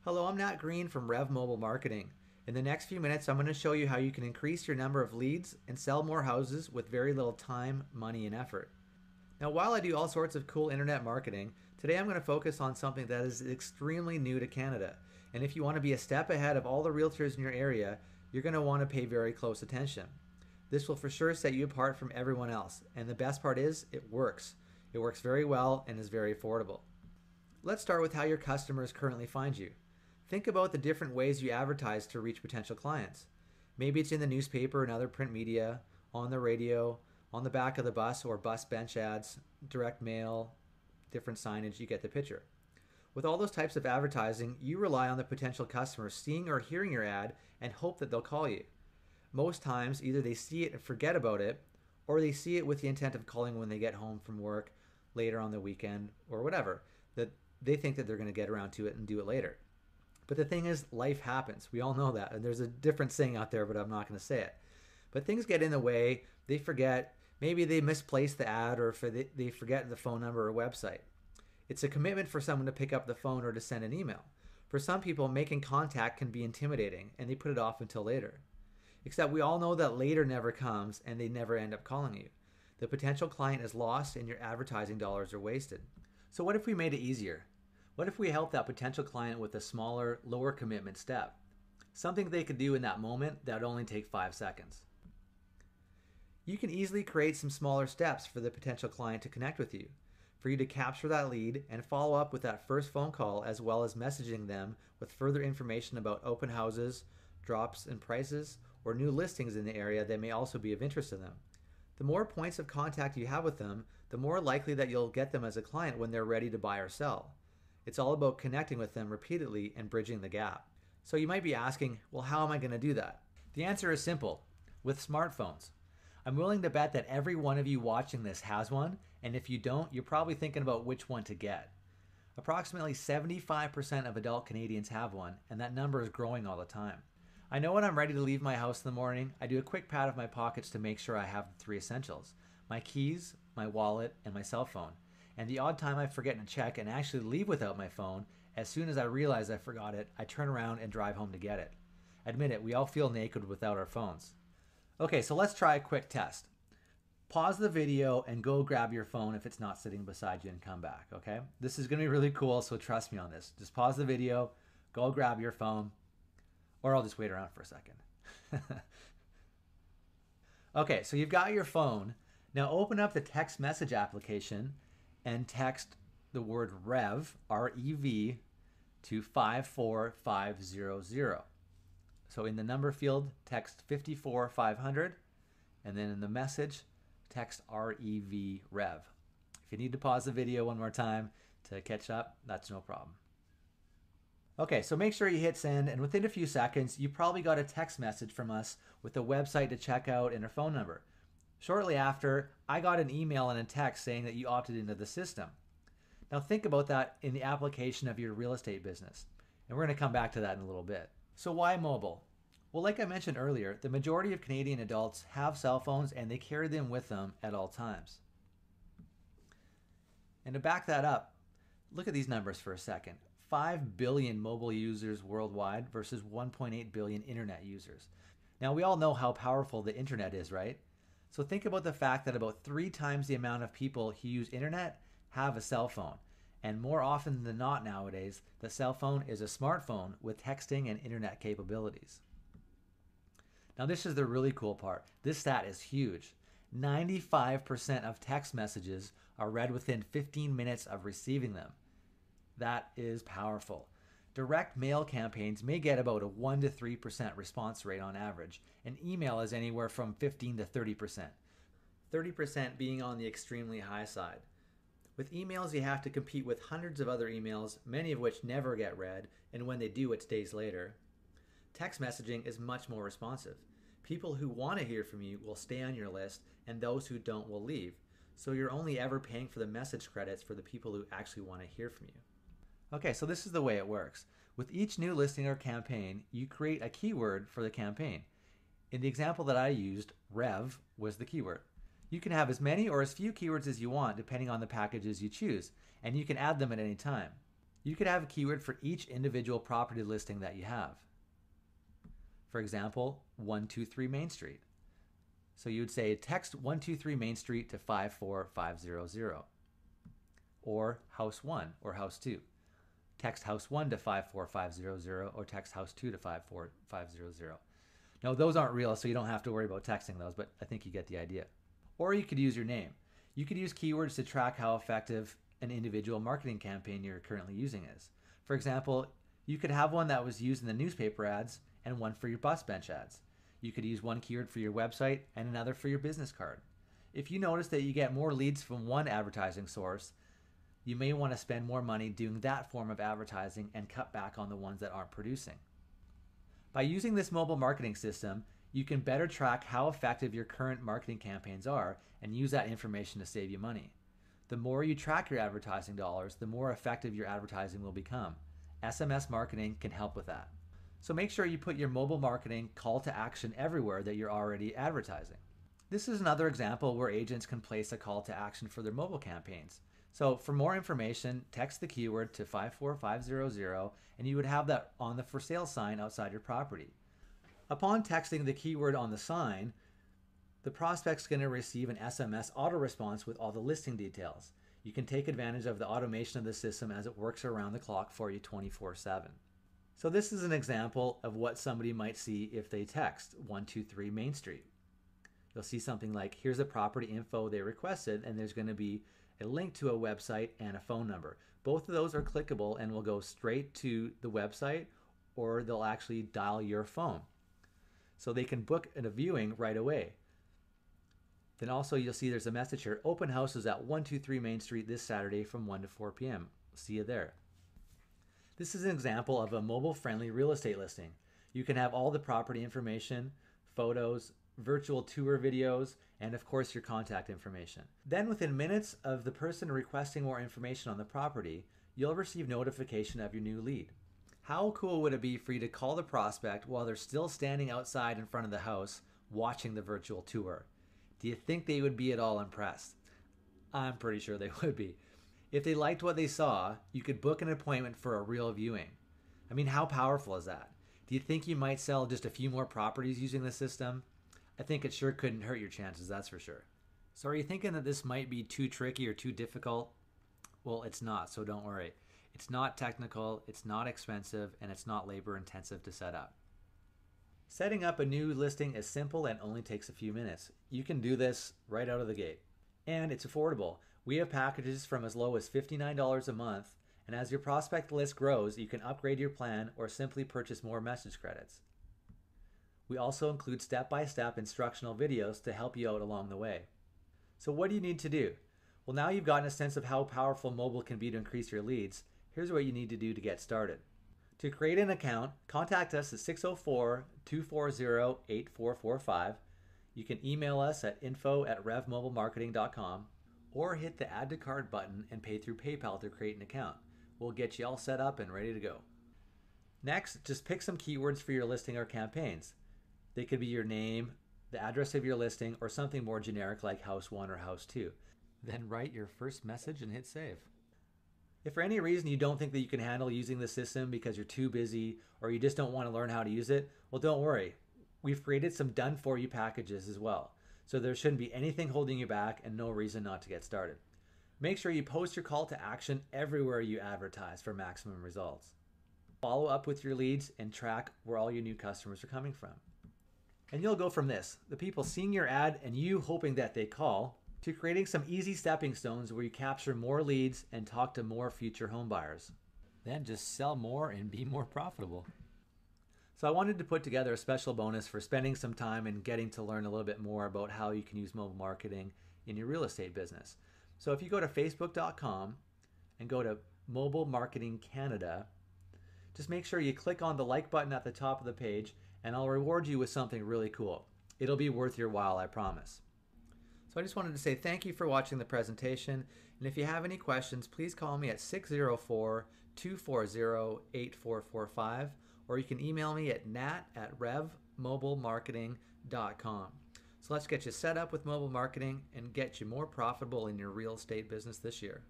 Hello, I'm Nat Green from Rev Mobile Marketing. In the next few minutes, I'm going to show you how you can increase your number of leads and sell more houses with very little time, money, and effort. Now, while I do all sorts of cool internet marketing, today I'm going to focus on something that is extremely new to Canada. And if you want to be a step ahead of all the realtors in your area, you're going to want to pay very close attention. This will for sure set you apart from everyone else. And the best part is, it works. It works very well and is very affordable. Let's start with how your customers currently find you. Think about the different ways you advertise to reach potential clients. Maybe it's in the newspaper and other print media, on the radio, on the back of the bus or bus bench ads, direct mail, different signage, you get the picture. With all those types of advertising, you rely on the potential customer seeing or hearing your ad and hope that they'll call you. Most times, either they see it and forget about it, or they see it with the intent of calling when they get home from work, later on the weekend, or whatever, that they think that they're going to get around to it and do it later. But the thing is, life happens. We all know that. And there's a different saying out there, but I'm not going to say it. But things get in the way. They forget. Maybe they misplace the ad, or they forget the phone number or website. It's a commitment for someone to pick up the phone or to send an email. For some people, making contact can be intimidating, and they put it off until later. Except we all know that later never comes, and they never end up calling you. The potential client is lost, and your advertising dollars are wasted. So what if we made it easier? What if we helped that potential client with a smaller, lower commitment step? Something they could do in that moment that would only take 5 seconds. You can easily create some smaller steps for the potential client to connect with you, for you to capture that lead and follow up with that first phone call, as well as messaging them with further information about open houses, drops in prices, or new listings in the area that may also be of interest to them. The more points of contact you have with them, the more likely that you'll get them as a client when they're ready to buy or sell. It's all about connecting with them repeatedly and bridging the gap. So you might be asking, well, how am I going to do that? The answer is simple: with smartphones. I'm willing to bet that every one of you watching this has one, and if you don't, you're probably thinking about which one to get. Approximately 75% of adult Canadians have one, and that number is growing all the time. I know when I'm ready to leave my house in the morning, I do a quick pat of my pockets to make sure I have the 3 essentials: my keys, my wallet, and my cell phone. And the odd time I forget to check and actually leave without my phone, as soon as I realize I forgot it, I turn around and drive home to get it. Admit it, we all feel naked without our phones. Okay, so let's try a quick test. Pause the video and go grab your phone if it's not sitting beside you and come back, okay? This is gonna be really cool, so trust me on this. Just pause the video, go grab your phone, or I'll just wait around for a second. Okay, so you've got your phone. Now open up the text message application and text the word REV, R-E-V, to 54500. So in the number field, text 54500, and then in the message, text REV, REV. If you need to pause the video one more time to catch up, that's no problem. Okay, so make sure you hit send, and within a few seconds, you probably got a text message from us with a website to check out and a phone number. Shortly after, I got an email and a text saying that you opted into the system. Now think about that in the application of your real estate business, and we're going to come back to that in a little bit. So why mobile? Well, like I mentioned earlier, the majority of Canadian adults have cell phones and they carry them with them at all times. And to back that up, look at these numbers for a second. 5 billion mobile users worldwide versus 1.8 billion internet users. Now we all know how powerful the internet is, right? So think about the fact that about 3 times the amount of people who use internet have a cell phone. And more often than not nowadays, the cell phone is a smartphone with texting and internet capabilities. Now this is the really cool part. This stat is huge. 95% of text messages are read within 15 minutes of receiving them. That is powerful. Direct mail campaigns may get about a 1 to 3% response rate on average, and email is anywhere from 15 to 30%. 30% being on the extremely high side. With emails, you have to compete with hundreds of other emails, many of which never get read, and when they do, it's days later. Text messaging is much more responsive. People who want to hear from you will stay on your list, and those who don't will leave. So you're only ever paying for the message credits for the people who actually want to hear from you. Okay, so this is the way it works. With each new listing or campaign, you create a keyword for the campaign. In the example that I used, REV was the keyword. You can have as many or as few keywords as you want depending on the packages you choose, and you can add them at any time. You could have a keyword for each individual property listing that you have. For example, 123 Main Street. So you would say text 123 Main Street to 54500, or House 1 or House 2. Text House 1 to 54500, or text House 2 to 54500. Now those aren't real, so you don't have to worry about texting those, but I think you get the idea. Or you could use your name. You could use keywords to track how effective an individual marketing campaign you're currently using is. For example, you could have one that was used in the newspaper ads and one for your bus bench ads. You could use one keyword for your website and another for your business card. If you notice that you get more leads from one advertising source, you may want to spend more money doing that form of advertising and cut back on the ones that aren't producing. By using this mobile marketing system, you can better track how effective your current marketing campaigns are and use that information to save you money. The more you track your advertising dollars, the more effective your advertising will become. SMS marketing can help with that. So make sure you put your mobile marketing call to action everywhere that you're already advertising. This is another example where agents can place a call to action for their mobile campaigns. So for more information, text the keyword to 54500 and you would have that on the for sale sign outside your property. Upon texting the keyword on the sign, the prospect's going to receive an SMS auto response with all the listing details. You can take advantage of the automation of the system as it works around the clock for you 24/7. So this is an example of what somebody might see if they text 123 Main Street. You'll see something like, here's the property info they requested, and there's going to be a link to a website and a phone number. Both of those are clickable and will go straight to the website, or they'll actually dial your phone. So they can book a viewing right away. Then also you'll see there's a message here, open houses at 123 Main Street this Saturday from 1 to 4 p.m. See you there. This is an example of a mobile-friendly real estate listing. You can have all the property information, photos, virtual tour videos, and of course your contact information. Then within minutes of the person requesting more information on the property, you'll receive notification of your new lead. How cool would it be for you to call the prospect while they're still standing outside in front of the house watching the virtual tour? Do you think they would be at all impressed? I'm pretty sure they would be. If they liked what they saw, you could book an appointment for a real viewing. I mean, how powerful is that? Do you think you might sell just a few more properties using the system? I think it sure couldn't hurt your chances, that's for sure. So are you thinking that this might be too tricky or too difficult? Well, it's not, so don't worry. It's not technical, it's not expensive, and it's not labor intensive to set up. Setting up a new listing is simple and only takes a few minutes. You can do this right out of the gate. And it's affordable. We have packages from as low as $59 a month, and as your prospect list grows, you can upgrade your plan or simply purchase more message credits. We also include step-by-step instructional videos to help you out along the way. So what do you need to do? Well, now you've gotten a sense of how powerful mobile can be to increase your leads. Here's what you need to do to get started. To create an account, contact us at 604-240-8445. You can email us at info@revmobilemarketing.com or hit the Add to Cart button and pay through PayPal to create an account. We'll get you all set up and ready to go. Next, just pick some keywords for your listing or campaigns. They could be your name, the address of your listing, or something more generic like House 1 or House 2. Then write your first message and hit save. If for any reason you don't think that you can handle using the system because you're too busy or you just don't want to learn how to use it, well, don't worry. We've created some done-for-you packages as well. So there shouldn't be anything holding you back and no reason not to get started. Make sure you post your call to action everywhere you advertise for maximum results. Follow up with your leads and track where all your new customers are coming from. And you'll go from this, the people seeing your ad and you hoping that they call, to creating some easy stepping stones where you capture more leads and talk to more future home buyers. Then just sell more and be more profitable. So I wanted to put together a special bonus for spending some time and getting to learn a little bit more about how you can use mobile marketing in your real estate business. So if you go to facebook.com and go to Mobile Marketing Canada, just make sure you click on the like button at the top of the page and I'll reward you with something really cool. It'll be worth your while, I promise. So I just wanted to say thank you for watching the presentation, and if you have any questions, please call me at 604-240-8445, or you can email me at nat@revmobilemarketing.com. So let's get you set up with mobile marketing and get you more profitable in your real estate business this year.